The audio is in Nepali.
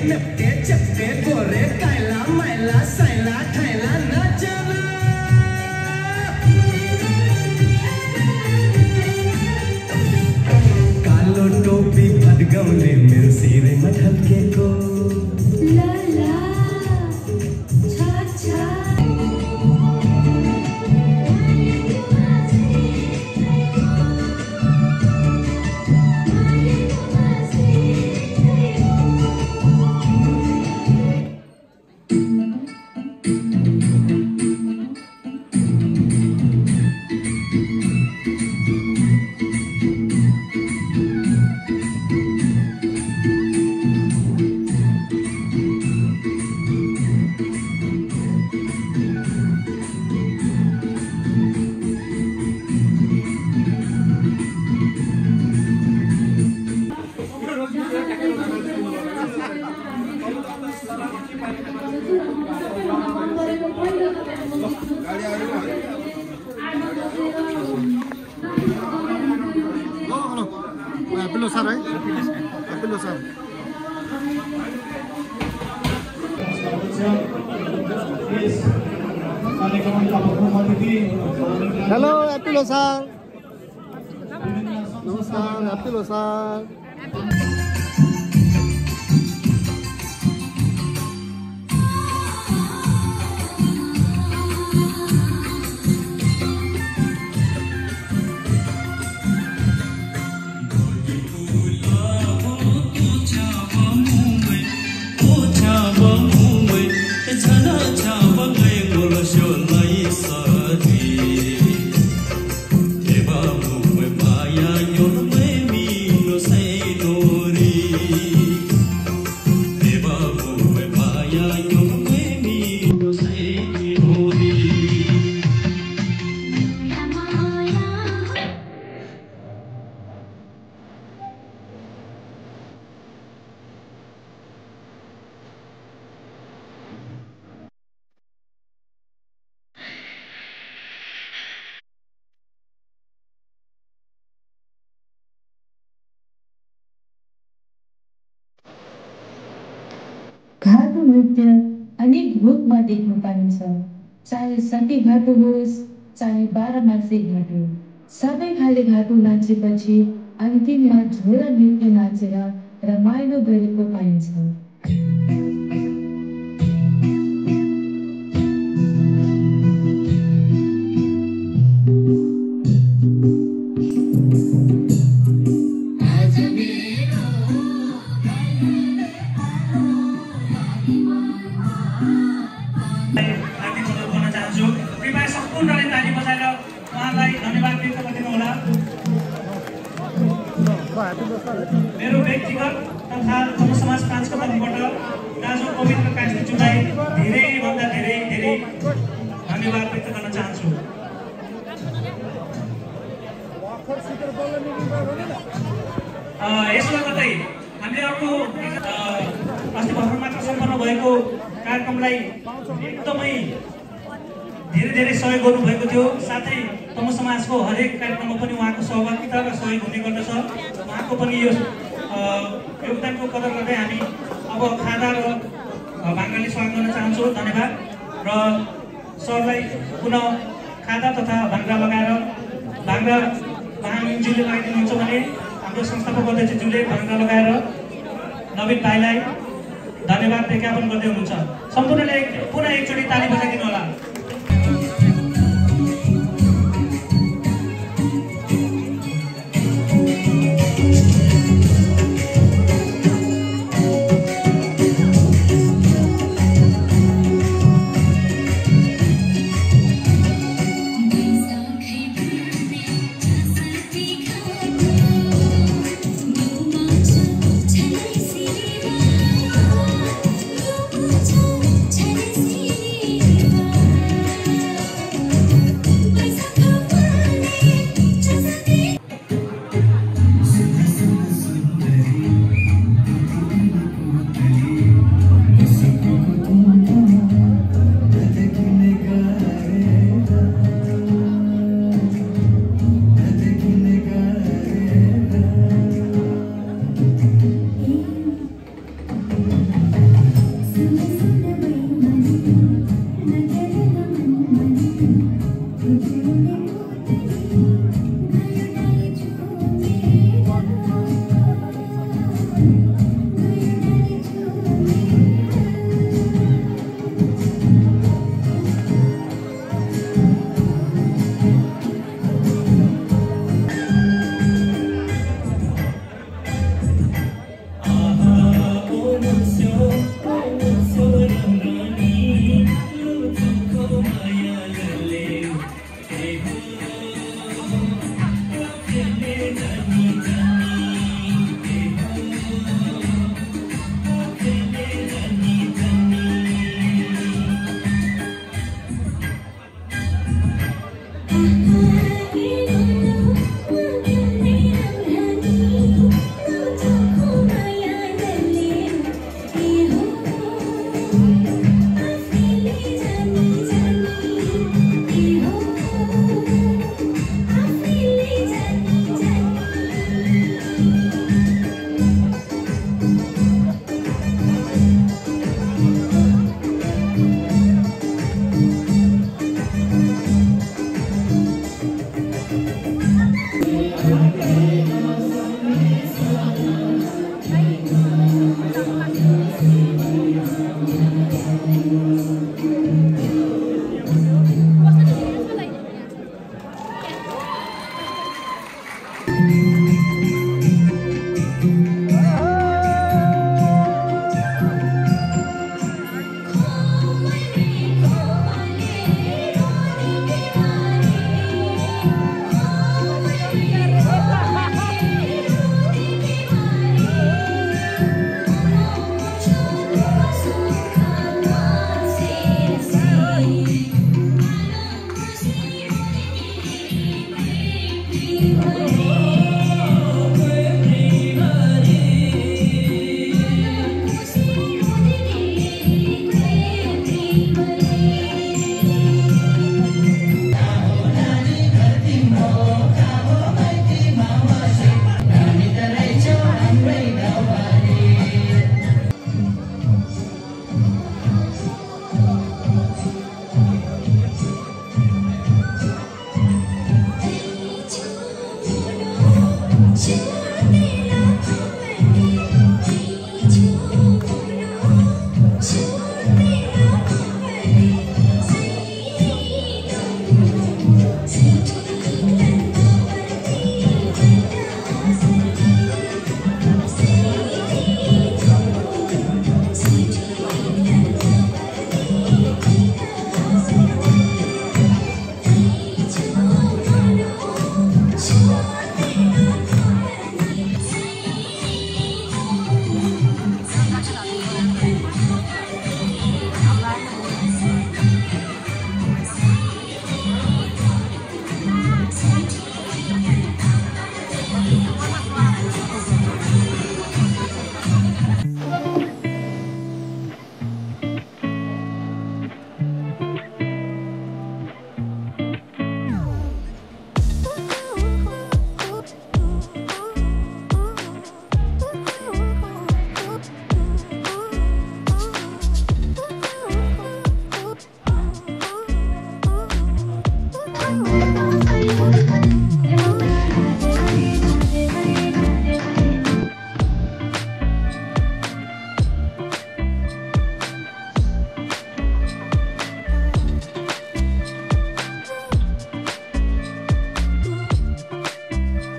निपटे चपटे गोरे कायला मैला सैला थैला नाचला कालो टोपी पदगौले मेरो सिरे मढल्के को ला ला छा छा Apilo sir, right? Apilo sir. Hello, Apilo sir. Namaskar, Apilo sir. घाटो नृत्य अनेक रूपमा देख्न पाइन्छ, चाहे सती घाटो होस् चाहे बाह्रमासे घाटो। सबै खाले घाटो नाचेपछि अन्तिममा झोरा नृत्य नाचेर रमाइलो गरेको पाइन्छ। मेरो व्यक्तिगत तथा जनसमाज फ्रान्सको तर्फबाट दाजु पवित्र कास्टिज्यूलाई धेरैभन्दा धेरै धन्यवाद व्यक्त गर्न चाहन्छु। यसमा गर्दै हामीले अर्को अस्ति भर्खर मात्र सम्पन्न भएको कार्यक्रमलाई एकदमै धेरै सहयोग गर्नुभएको थियो। साथै तमु समाजको हरेक कार्यक्रममा पनि उहाँको सहभागिता र सहयोग हुने गर्दछ। उहाँको पनि यो योगदानको कदर गर्दै हामी अब खादा र भाङ्गाले स्वागत गर्न चाहन्छौँ। धन्यवाद। र सरलाई पुनः खादा तथा भाङ्गा लगाएर भाङ्गा महामहिमज्यूले लगाइदिनुहुन्छ भने हाम्रो संस्थापक अध्यक्षज्यूले भाङ्गा लगाएर नवीन भाइलाई धन्यवाद ज्ञापन गर्दै हुनुहुन्छ। सम्पूर्णले पुनः एकचोटि ताली बजाइदिनु होला। Bye. Bye.